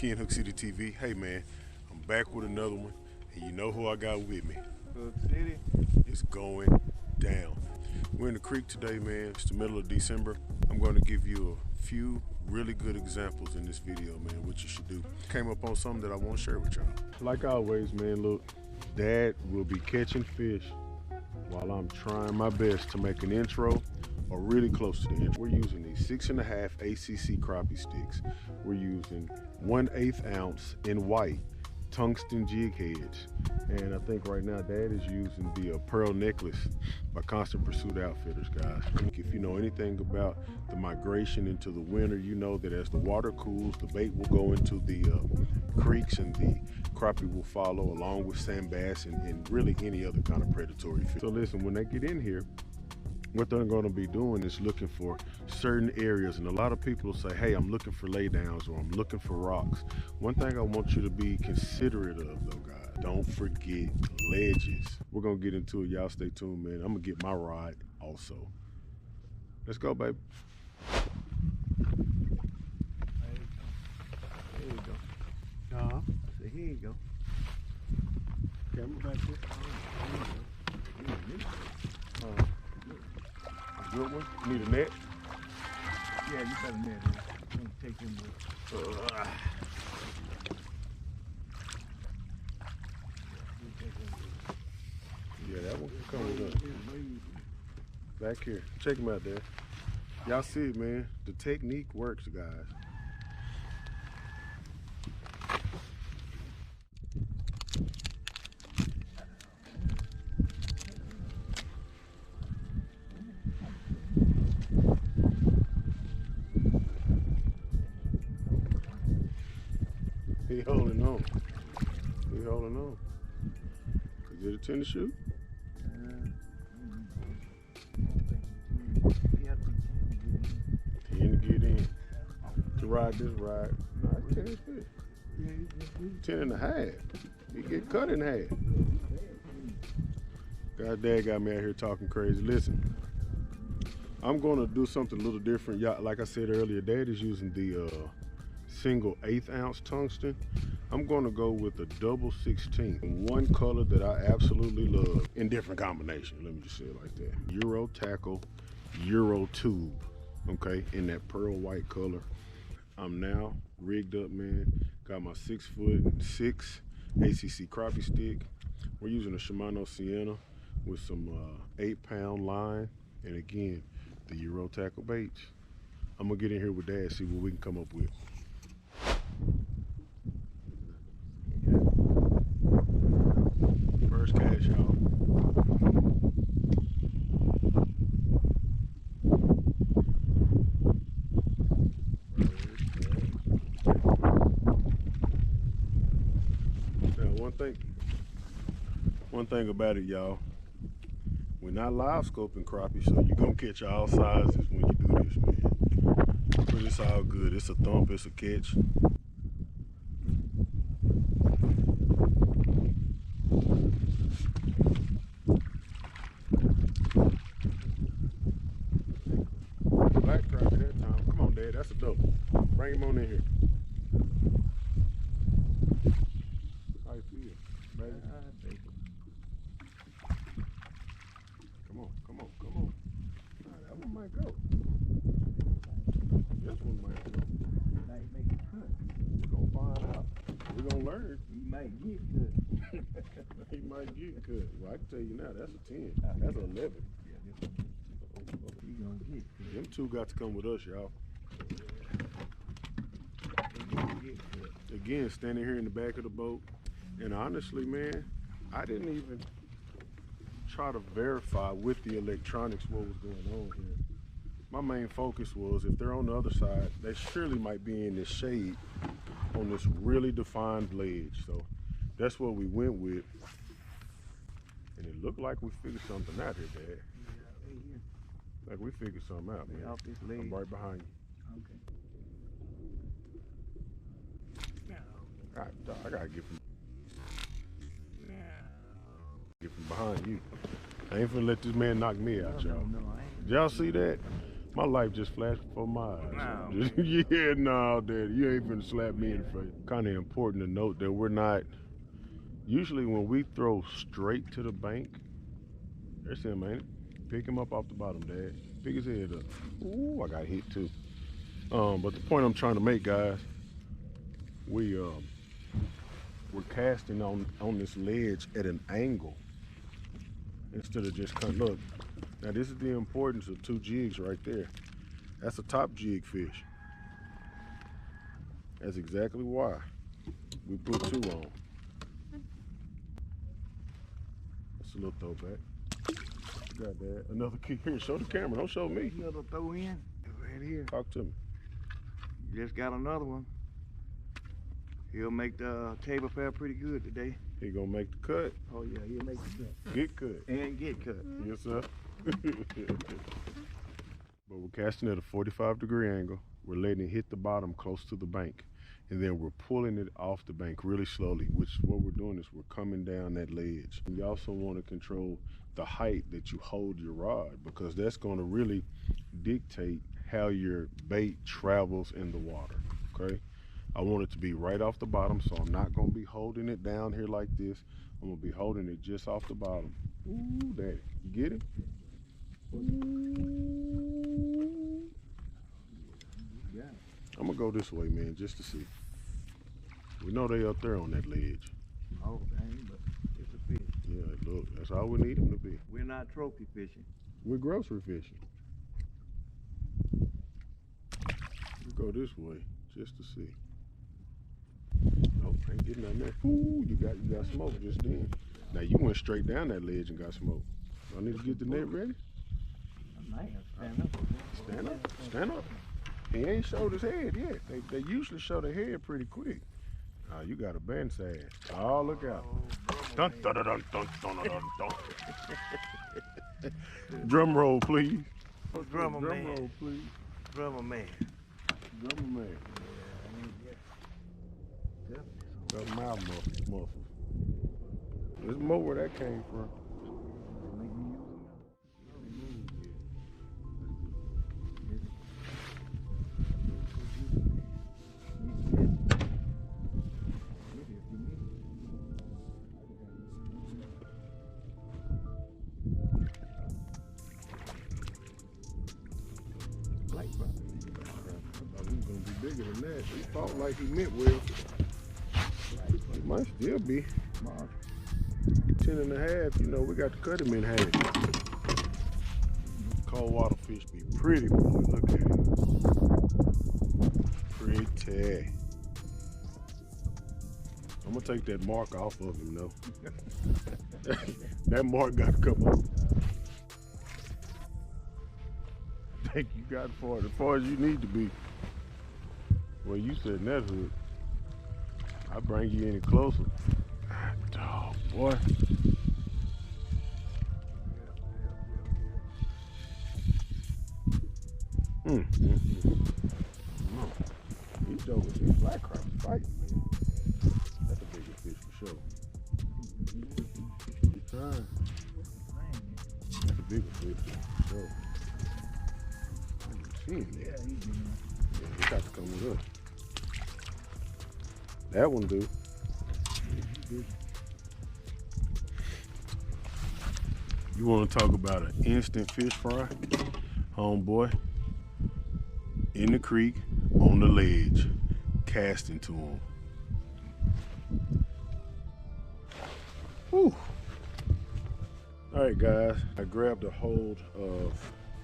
Ken Hook City TV. Hey man, I'm back with another one, and you know who I got with me. Hook City. It's going down. We're in the creek today, man. It's the middle of December. I'm going to give you a few really good examples in this video, man, what you should do. Came up on something that I want to share with y'all. Like always, man, look, Dad will be catching fish while I'm trying my best to make an intro or really close to the intro. We're using these 6.5 ACC crappie sticks. We're using 1/8 ounce in white tungsten jig heads. And I think right now Dad is using the Pearl Necklace by Constant Pursuit Outfitters, guys. If you know anything about the migration into the winter, you know that as the water cools, the bait will go into the creeks and the crappie will follow, along with sand bass and really any other kind of predatory fish. So listen, when they get in here, what they're going to be doing is looking for certain areas, and a lot of people say, hey, I'm looking for laydowns or I'm looking for rocks. One thing I want you to be considerate of, though, guys, don't forget ledges. We're going to get into it. Y'all stay tuned, man. I'm going to get my rod also. Let's go, baby. There you go. Uh-huh. So here you go. Camera back there. Good one. Need a net? Yeah, you got a net. I'm gonna take him with. Yeah, that one can come with us. Back here. Check him out there. Y'all see it, man. The technique works, guys. He holding on. He holding on. Is it a tennis shoe? Ten to get in. To ride this ride. No, 10 is good. 10.5. He get cut in half. God, Dad got me out here talking crazy. Listen, I'm gonna do something a little different. Y'all, like I said earlier, Dad is using the single 1/8 ounce tungsten. I'm gonna go with a double 16. One color that I absolutely love in different combinations. Let me just say it like that. Euro tackle, Euro tube. Okay, in that pearl white color. I'm now rigged up, man. Got my 6'6" ACC crappie stick. We're using a Shimano Sienna with some 8-pound line, and again, the Euro tackle baits. I'm gonna get in here with Dad, see what we can come up with. First cast, y'all. Now, one thing about it, y'all, we're not live scoping crappie, so you're gonna catch all sizes when you do this, man. But it's all good. It's a thump, it's a catch. Black crappie that time. Come on, Dad, that's a double. Bring him on in here. How you feel, baby? Come on, come on, come on. That one might go. This one might go. Might make it cut. We're gonna find out. We're gonna learn. He might get cut. He might get cut. Well, I can tell you now, that's a 10. That's an 11. Yeah, this one. He gonna get cut. Them two got to come with us, y'all. He gonna get cut. Again, standing here in the back of the boat, and honestly, man, I didn't even try to verify with the electronics what was going on here. My main focus was if they're on the other side, they surely might be in this shade on this really defined ledge. So that's what we went with, and it looked like we figured something out here, Dad. Yeah, right here. Like we figured something out, man. Off this leg. I'm right behind you. Okay. I gotta get from behind you. I ain't finna let this man knock me out, y'all. No, I ain't. Did y'all see that? My life just flashed before my eyes. Nah, Yeah, no, Daddy, you ain't finna slap me in the face. Kind of important to note that we're not. Usually, when we throw straight to the bank, there's him, ain't it? Pick him up off the bottom, Dad. Pick his head up. Ooh, I got hit too. But the point I'm trying to make, guys, we're casting on this ledge at an angle instead of just cutting. Look, now this is the importance of two jigs right there. That's a top jig fish. That's exactly why we put two on. That's a little throwback. Got that. Another key here. Show the camera. Don't show me. Another throw in. Right here. Talk to me. Just got another one. He'll make the table fare pretty good today. He gonna make the cut. Oh yeah, he'll make the cut. Get cut. And get cut. Yes, sir. But we're casting at a 45-degree angle. We're letting it hit the bottom close to the bank. And then we're pulling it off the bank really slowly, which what we're doing is we're coming down that ledge. And you also want to control the height that you hold your rod, because that's going to really dictate how your bait travels in the water, okay? I want it to be right off the bottom, so I'm not going to be holding it down here like this. I'm going to be holding it just off the bottom. Ooh, Daddy, you get it? Ooh. Yeah. I'm going to go this way, man, just to see. We know they up there on that ledge. Oh, dang, but it's a fish. Yeah, look, that's all we need them to be. We're not trophy fishing. We're grocery fishing. We go this way just to see. Nope, ain't getting nothing there. Ooh, you got smoke just then. Now you went straight down that ledge and got smoke. I need to get the net ready. I might have to stand up. Stand up, stand up. He ain't showed his head yet. They usually show their head pretty quick. Oh, you got a bend ass. Oh, look out. Dun, dun, dun, dun, dun, dun, dun, dun. Drum roll, please. Oh, drummer Drum man. roll, please. Drummer man. Drummer man. Got a mouth muffle. There's more where that came from. Bigger than that. He fought like he meant well. He might still be 10 and a half. You know, we got to cut him in half. Cold water fish be pretty, boy. Look at him. Pretty. I'm gonna take that mark off of him though. That mark got to come off. I think you got for it as far as you need to be. Well, you said that hood. I bring you any closer. Dog, boy. He's dope with these black crabs fighting, man. That's a bigger fish for sure. He's trying. That's a bigger fish for sure. I'm seeing that. Yeah, he got to come with us. That one do. You want to talk about an instant fish fry? Homeboy, in the creek, on the ledge, casting to him. Whew. All right, guys, I grabbed a hold of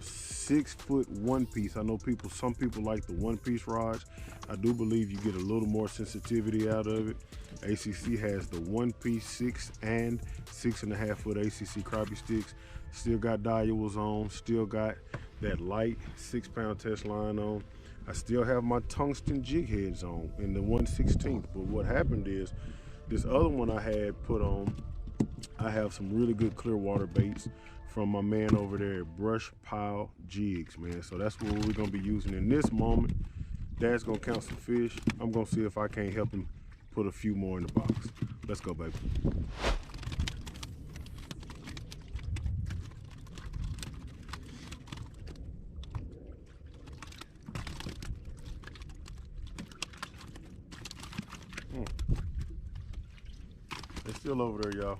6-foot one piece. I know some people like the one piece rods. I do believe you get a little more sensitivity out of it. ACC has the one piece 6 and 6.5 foot ACC crappie sticks. Still got dowels on, still got that light 6-pound test line on. I still have my tungsten jig heads on in the 1/16. But what happened is this other one I had put on, I have some really good clear water baits from my man over there at Brush Pile Jigs, man. So that's what we're gonna be using in this moment. Dad's gonna count some fish. I'm gonna see if I can't help him put a few more in the box. Let's go, baby. They're still over there, y'all.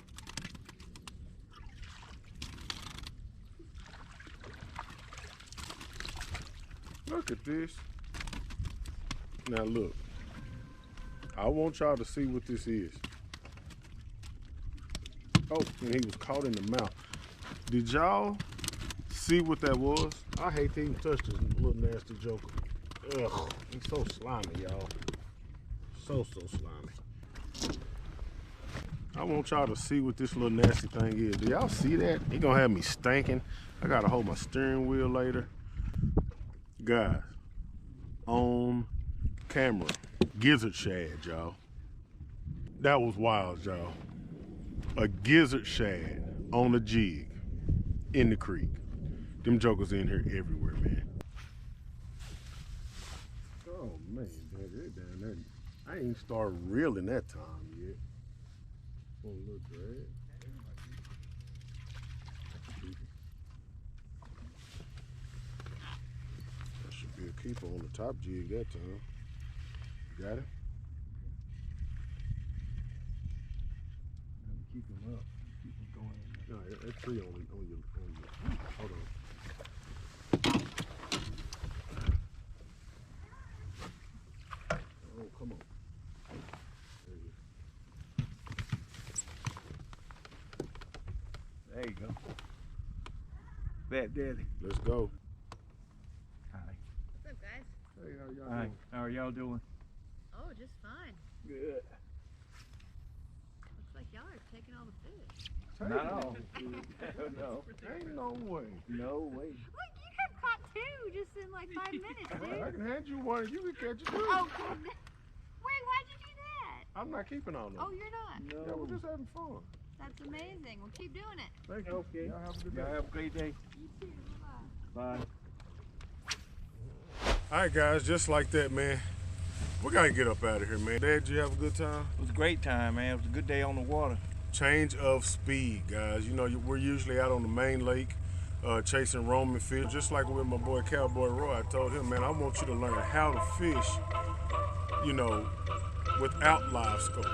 Look at this. Now look, I want y'all to see what this is. Oh, and he was caught in the mouth. Did y'all see what that was? I hate to even touch this little nasty joker. Ugh, he's so slimy, y'all. So slimy. I want y'all to see what this little nasty thing is. Do y'all see that? He gonna have me stinking. I gotta hold my steering wheel later. Guys, on camera, gizzard shad, y'all. That was wild, y'all. A gizzard shad on a jig in the creek. Them jokers in here everywhere, man. Oh man, they're down there. I ain't started reeling that time yet. Oh, look, drag. That should be a keeper on the top jig that time. You got it? Keep him up. Keep him going. No, that tree on your. Hold on. Oh, come on. There you go. Fat Daddy. Let's go. Hi. What's up, guys? Hey, how y'all Hi. doing? How are y'all doing? Oh, just fine. Good. Looks like y'all are taking all the fish. Not all. No. Ain't no way. No way. Look, you have caught two just in like 5 minutes, I dude. can hand you one. You can catch it too. Oh, goodness. Wait, why'd you do that? I'm not keeping on them. Oh, you're not? No. Yeah, we're just having fun. That's amazing. Well, keep doing it. Thank you. Okay. Y'all have a good day. Y'all have a great day. You too. Bye. Bye. All right, guys, just like that, man. We gotta get up out of here, man. Dad, did you have a good time? It was a great time, man. It was a good day on the water. Change of speed, guys. You know, we're usually out on the main lake chasing Roman fish. Just like with my boy Cowboy Roy, I told him, man, I want you to learn how to fish, you know, without live scope.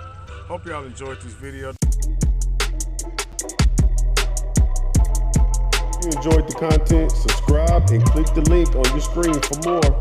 Hope y'all enjoyed this video. If you enjoyed the content, subscribe and click the link on your screen for more.